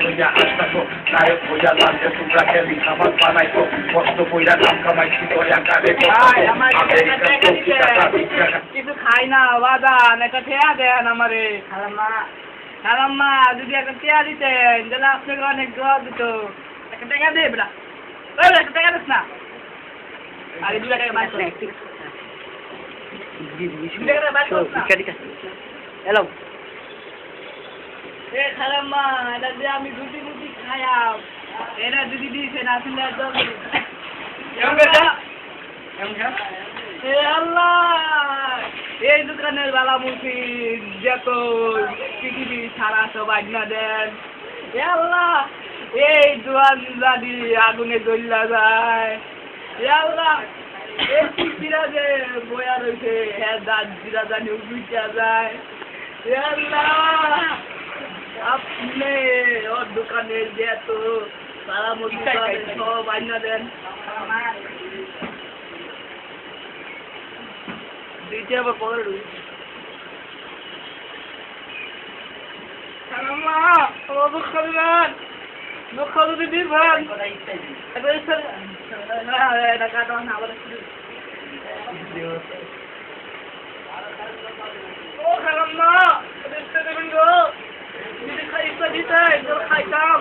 লইয়া আসতাছো নায়ক হইয়া লাগছে তোমরা খেলি খাবার বানাইতো কষ্ট কইরা নাম কামাইছি দয়া কারে কিছু খাই না বাদান একটা ঠেয়া দেন আমারে খালাম্মা যদি একটা ঠেয়া দিতেন তাহলে আপনাকে অনেক দোয়া দিত একটা টাকা দে বেটা একটা টাকা দিস না আরে 2 টাকা বাইর হ্যালো এ খালাম্মা এটা দিয়ে আমি রুটি মুটি খায়াম এটা যদি দিয়েছে না আসলে এ আল্লাহ এই দোকানের বালা মুখি যত পৃথিবী সারা সবাই না দেন এ আল্লাহ এই দোয়ান জানি আগুনে জ্বলা যায় এ আল্লাহ এই চিঠিরা যে বয়া রয়েছে হ্যাঁ দাঁত জিরা জানি উঠা যায় এ আল্লাহ আপনি ওর দোকানের যে এত সারা মুখি সব আইনা দেন দিতে আবার পরে রয়েছে দুঃখ দিবেন দুঃখ যদি দিবেন ও খালাম না দেবেন গো যদি খাইতে দিতে খাইতাম